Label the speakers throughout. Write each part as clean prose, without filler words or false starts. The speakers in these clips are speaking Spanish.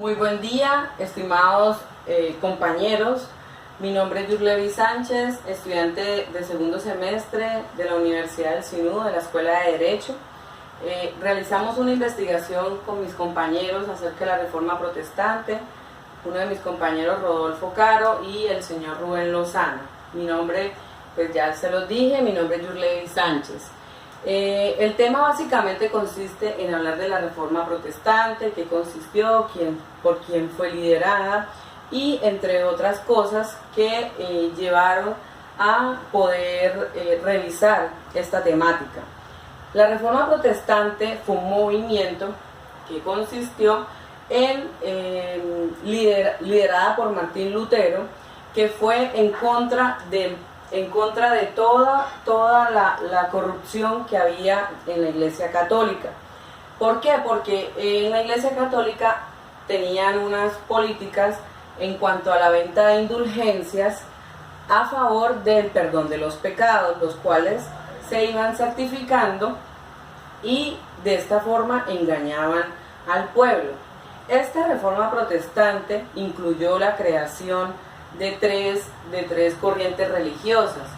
Speaker 1: Muy buen día, estimados compañeros. Mi nombre es Yurlevi Sánchez, estudiante de segundo semestre de la Universidad del Sinudo, de la Escuela de Derecho. Realizamos una investigación con mis compañeros acerca de la Reforma Protestante, uno de mis compañeros Rodolfo Caro y el señor Rubén Lozano. Mi nombre, pues ya se los dije, mi nombre es Yurlevi Sánchez. El tema básicamente consiste en hablar de la Reforma Protestante, qué consistió, por quién fue liderada y entre otras cosas que llevaron a poder revisar esta temática. La Reforma Protestante fue un movimiento que consistió en liderada por Martín Lutero, que fue en contra de toda la corrupción que había en la Iglesia Católica. ¿Por qué? Porque en la Iglesia Católica tenían unas políticas en cuanto a la venta de indulgencias a favor del perdón de los pecados, los cuales se iban certificando y de esta forma engañaban al pueblo. Esta reforma protestante incluyó la creación de tres corrientes religiosas.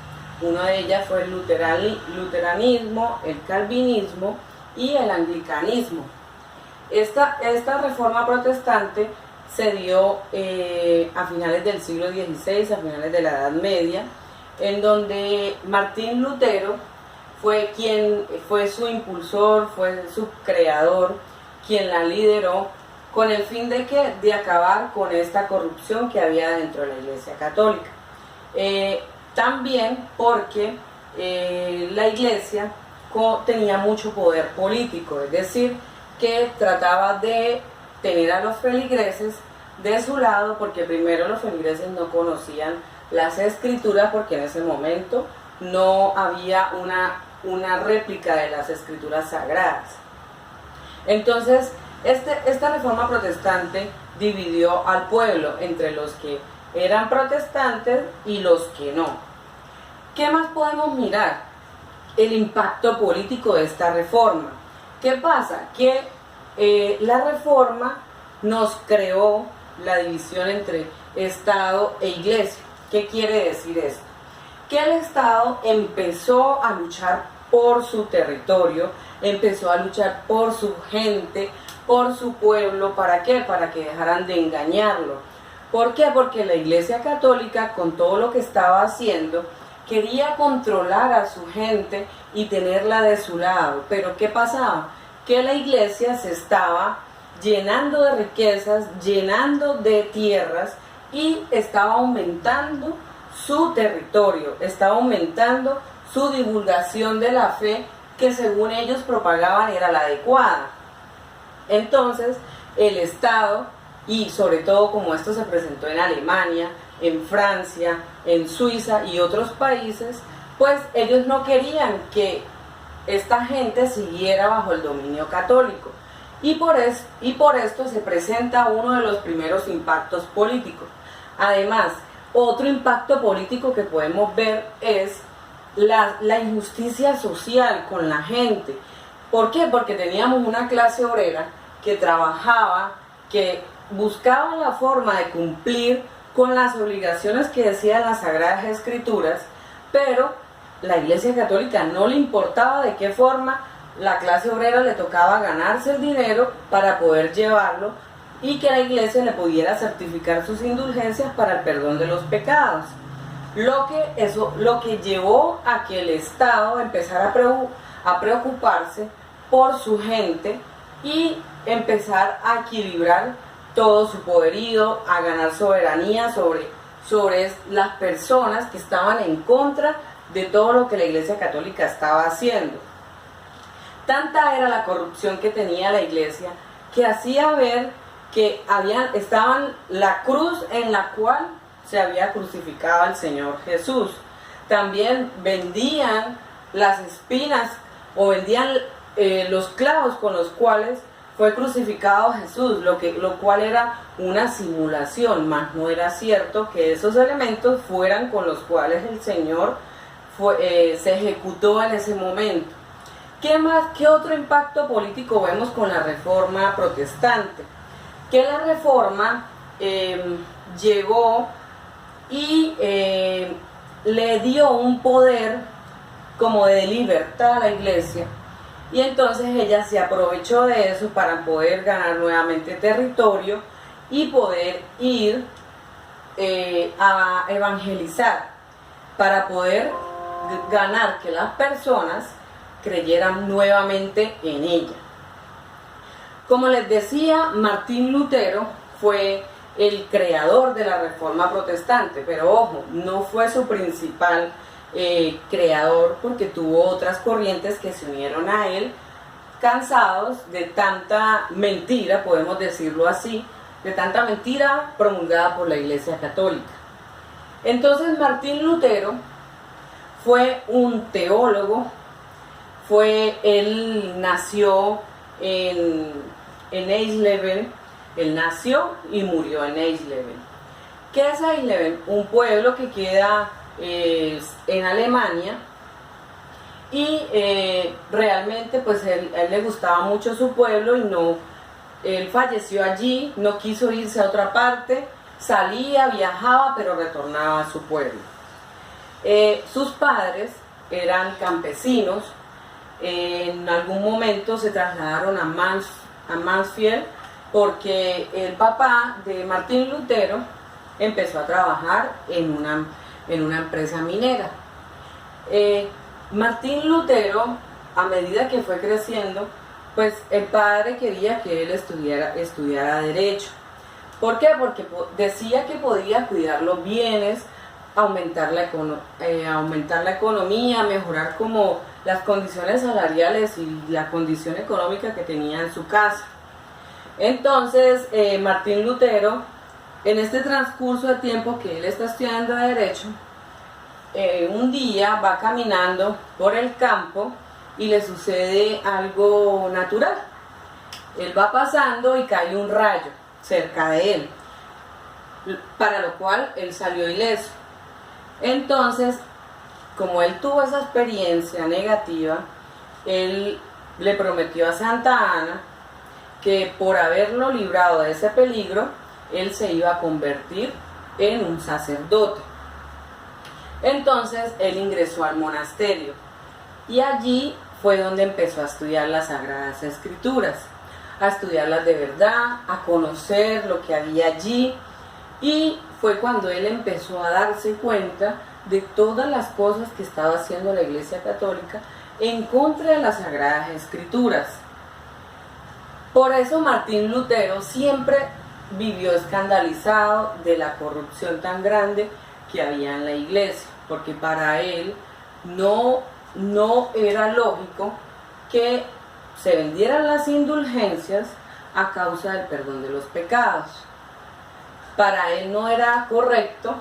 Speaker 1: Una de ellas fue el luteranismo, el calvinismo y el anglicanismo. Esta reforma protestante se dio a finales del siglo XVI, a finales de la Edad Media, en donde Martín Lutero fue su impulsor, fue su creador, quien la lideró, con el fin de acabar con esta corrupción que había dentro de la Iglesia Católica. También porque la Iglesia tenía mucho poder político, es decir, que trataba de tener a los feligreses de su lado, porque primero los feligreses no conocían las escrituras, porque en ese momento no había una réplica de las escrituras sagradas. Entonces, esta reforma protestante dividió al pueblo entre los que eran protestantes y los que no. ¿Qué más podemos mirar? El impacto político de esta reforma. ¿Qué pasa? Que la reforma nos creó la división entre Estado e Iglesia. ¿Qué quiere decir esto? Que el Estado empezó a luchar por su territorio, empezó a luchar por su gente, por su pueblo. ¿Para qué? Para que dejaran de engañarlo. ¿Por qué? Porque la Iglesia Católica, con todo lo que estaba haciendo, quería controlar a su gente y tenerla de su lado. Pero ¿qué pasaba? Que la Iglesia se estaba llenando de riquezas, llenando de tierras y estaba aumentando su territorio, estaba aumentando su divulgación de la fe que según ellos propagaban era la adecuada. Entonces el Estado, y sobre todo como esto se presentó en Alemania, en Francia, en Suiza y otros países, pues ellos no querían que esta gente siguiera bajo el dominio católico. Y por esto se presenta uno de los primeros impactos políticos. Además, otro impacto político que podemos ver es la injusticia social con la gente. ¿Por qué? Porque teníamos una clase obrera que trabajaba, que buscaba la forma de cumplir con las obligaciones que decían las Sagradas Escrituras, pero la Iglesia Católica no le importaba de qué forma la clase obrera le tocaba ganarse el dinero para poder llevarlo y que la Iglesia le pudiera certificar sus indulgencias para el perdón de los pecados. Lo que llevó a que el Estado empezara a preocuparse por su gente y empezar a equilibrar todo su poderío, a ganar soberanía sobre las personas que estaban en contra de todo lo que la Iglesia Católica estaba haciendo. Tanta era la corrupción que tenía la Iglesia que hacía ver que estaban la cruz en la cual se había crucificado al Señor Jesús. También vendían las espinas o vendían los clavos con los cuales fue crucificado Jesús, lo cual era una simulación, mas no era cierto que esos elementos fueran con los cuales el Señor se ejecutó en ese momento. ¿Qué otro impacto político vemos con la Reforma Protestante? que la reforma llegó y le dio un poder como de libertad a la iglesia, y entonces ella se aprovechó de eso para poder ganar nuevamente territorio y poder ir a evangelizar, para poder ganar que las personas creyeran nuevamente en ella. Como les decía, Martín Lutero fue el creador de la Reforma Protestante, pero ojo, no fue su principal creador, porque tuvo otras corrientes que se unieron a él, cansados de tanta mentira, podemos decirlo así, de tanta mentira promulgada por la Iglesia Católica. Entonces Martín Lutero fue un teólogo, él nació en Eisleben, él nació y murió en Eisleben. ¿Qué es Eisleben? Un pueblo que queda en Alemania, y realmente pues a él le gustaba mucho su pueblo, y él falleció allí, no quiso irse a otra parte, salía, viajaba, pero retornaba a su pueblo. Sus padres eran campesinos, en algún momento se trasladaron a Mansfield, porque el papá de Martín Lutero empezó a trabajar en una empresa minera. Martín Lutero, a medida que fue creciendo, pues el padre quería que él estudiara Derecho. ¿Por qué? Porque decía que podía cuidar los bienes, aumentar la economía, mejorar como las condiciones salariales y la condición económica que tenía en su casa. Entonces, Martín Lutero, en este transcurso de tiempo que él está estudiando Derecho, un día va caminando por el campo y le sucede algo natural. Él va pasando y cae un rayo cerca de él, para lo cual él salió ileso. Entonces, como él tuvo esa experiencia negativa, él le prometió a Santa Ana que por haberlo librado de ese peligro, él se iba a convertir en un sacerdote. Entonces él ingresó al monasterio, y allí fue donde empezó a estudiar las Sagradas Escrituras, a estudiarlas de verdad, a conocer lo que había allí, y fue cuando él empezó a darse cuenta de todas las cosas que estaba haciendo la Iglesia Católica en contra de las Sagradas Escrituras. Por eso Martín Lutero siempre vivió escandalizado de la corrupción tan grande que había en la Iglesia, porque para él no era lógico que se vendieran las indulgencias a causa del perdón de los pecados. Para él no era correcto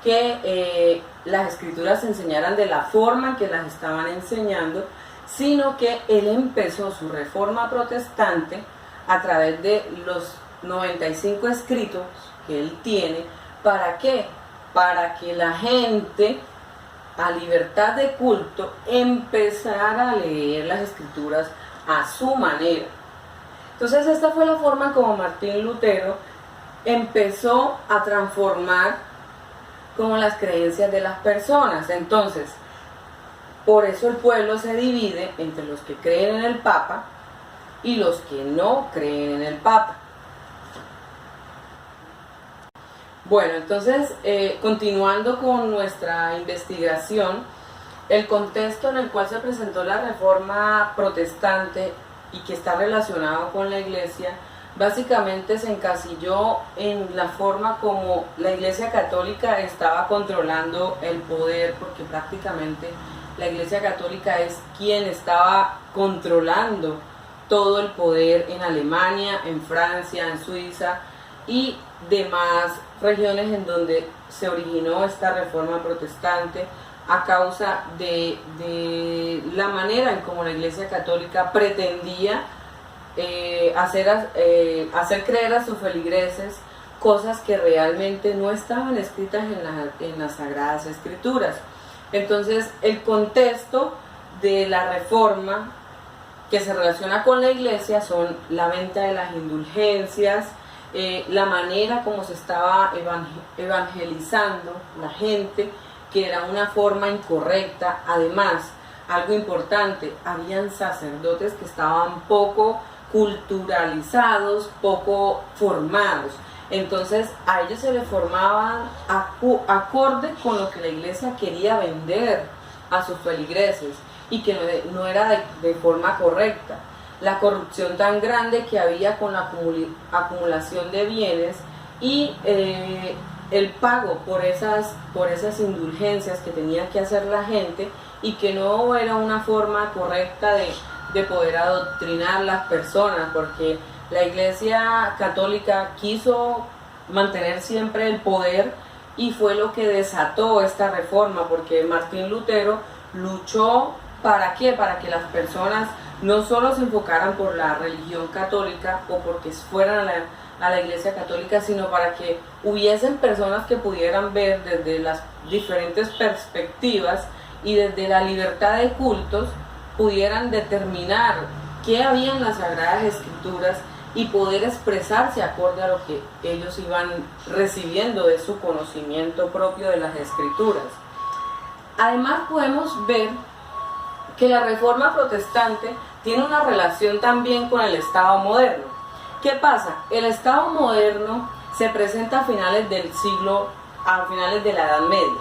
Speaker 1: que las escrituras se enseñaran de la forma en que las estaban enseñando, sino que él empezó su reforma protestante a través de los 95 escritos que él tiene. ¿Para qué? Para que la gente, a libertad de culto, empezara a leer las escrituras a su manera. Entonces esta fue la forma como Martín Lutero empezó a transformar como las creencias de las personas. Entonces, por eso el pueblo se divide entre los que creen en el Papa y los que no creen en el Papa. Bueno, entonces, continuando con nuestra investigación, el contexto en el cual se presentó la Reforma Protestante y que está relacionado con la Iglesia, básicamente se encasilló en la forma como la Iglesia Católica estaba controlando el poder, porque prácticamente la Iglesia Católica es quien estaba controlando todo el poder en Alemania, en Francia, en Suiza y demás regiones en donde se originó esta reforma protestante a causa de la manera en cómo la Iglesia Católica pretendía hacer creer a sus feligreses cosas que realmente no estaban escritas en las Sagradas Escrituras. Entonces, el contexto de la reforma que se relaciona con la iglesia son la venta de las indulgencias, la manera como se estaba evangelizando la gente, que era una forma incorrecta. Además, algo importante, habían sacerdotes que estaban poco culturalizados, poco formados. Entonces a ellos se les formaban acorde con lo que la iglesia quería vender a sus feligreses y que no era de forma correcta. La corrupción tan grande que había con la acumulación de bienes y el pago por esas indulgencias que tenía que hacer la gente, y que no era una forma correcta de poder adoctrinar a las personas, porque la Iglesia Católica quiso mantener siempre el poder, y fue lo que desató esta reforma, porque Martín Lutero luchó ¿para qué? Para que las personas no solo se enfocaran por la religión católica o porque fueran a la Iglesia Católica, sino para que hubiesen personas que pudieran ver desde las diferentes perspectivas y desde la libertad de cultos pudieran determinar qué había en las Sagradas Escrituras y poder expresarse acorde a lo que ellos iban recibiendo de su conocimiento propio de las Escrituras. Además, podemos ver que la Reforma Protestante tiene una relación también con el Estado moderno. ¿Qué pasa? El Estado moderno se presenta a finales de la Edad Media.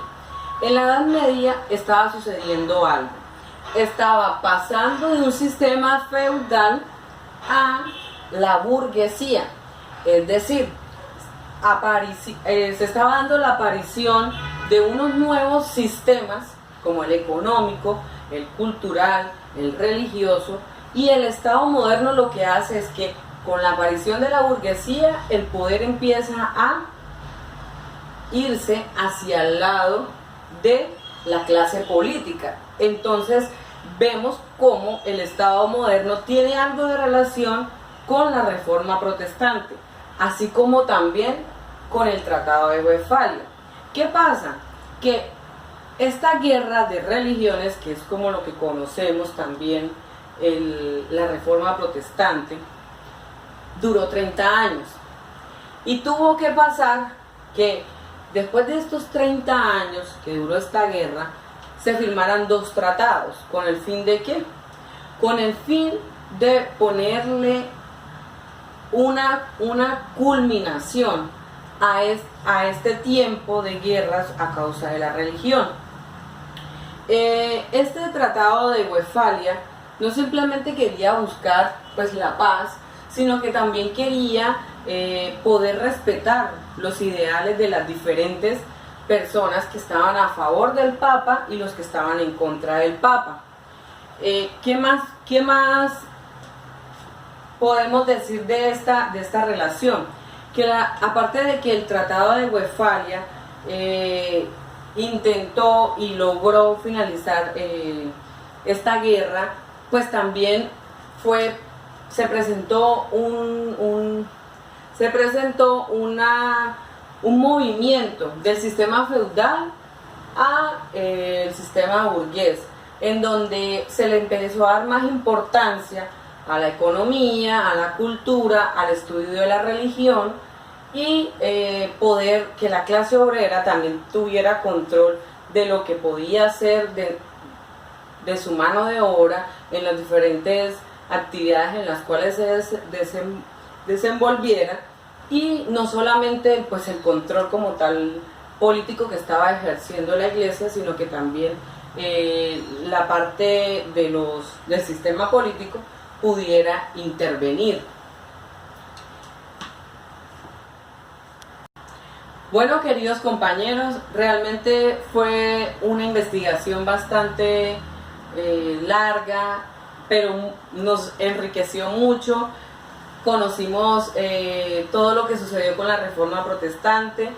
Speaker 1: En la Edad Media estaba sucediendo algo. Estaba pasando de un sistema feudal a la burguesía. Es decir, se estaba dando la aparición de unos nuevos sistemas, como el económico, el cultural, el religioso, y el Estado moderno lo que hace es que con la aparición de la burguesía el poder empieza a irse hacia el lado de la clase política. Entonces vemos cómo el Estado moderno tiene algo de relación con la Reforma Protestante, así como también con el Tratado de Westfalia. ¿Qué pasa? Que esta guerra de religiones, que es como lo que conocemos también la Reforma Protestante, duró 30 años. Y tuvo que pasar que después de estos 30 años que duró esta guerra, se firmaran 2 tratados. ¿Con el fin de qué? Con el fin de ponerle una culminación a este tiempo de guerras a causa de la religión. Este tratado de Westfalia no simplemente quería buscar pues la paz, sino que también quería poder respetar los ideales de las diferentes personas que estaban a favor del Papa y los que estaban en contra del Papa. ¿Qué más podemos decir de esta relación? Que aparte de que el Tratado de Westfalia intentó y logró finalizar esta guerra, pues también se presentó un movimiento del sistema feudal a el sistema burgués, en donde se le empezó a dar más importancia a la economía, a la cultura, al estudio de la religión, y poder que la clase obrera también tuviera control de lo que podía hacer de su mano de obra en las diferentes actividades en las cuales se desenvolviera, y no solamente pues el control como tal político que estaba ejerciendo la iglesia, sino que también la parte del sistema político pudiera intervenir. Bueno, queridos compañeros, realmente fue una investigación bastante larga, pero nos enriqueció mucho. Conocimos todo lo que sucedió con la Reforma Protestante,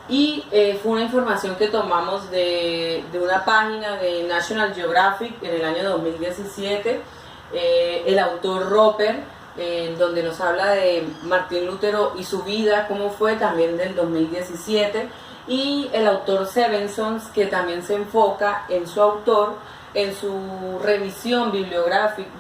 Speaker 1: y fue una información que tomamos de una página de National Geographic en el año 2017, el autor Roper, donde nos habla de Martín Lutero y su vida, cómo fue, también del 2017, y el autor Stevenson, que también se enfoca en su autor en su revisión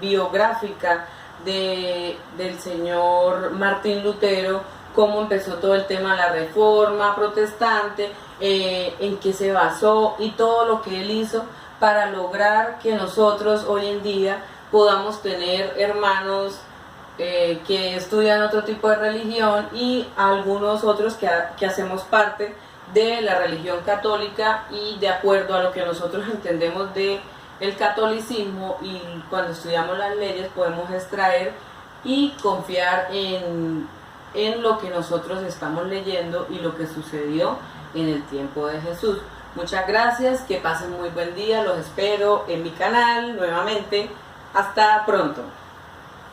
Speaker 1: biográfica del señor Martín Lutero, cómo empezó todo el tema de la reforma protestante, en qué se basó y todo lo que él hizo para lograr que nosotros hoy en día podamos tener hermanos que estudian otro tipo de religión y algunos otros que hacemos parte de la religión católica, y de acuerdo a lo que nosotros entendemos de el catolicismo, y cuando estudiamos las leyes podemos extraer y confiar en lo que nosotros estamos leyendo y lo que sucedió en el tiempo de Jesús. Muchas gracias, que pasen muy buen día, los espero en mi canal nuevamente. Hasta pronto.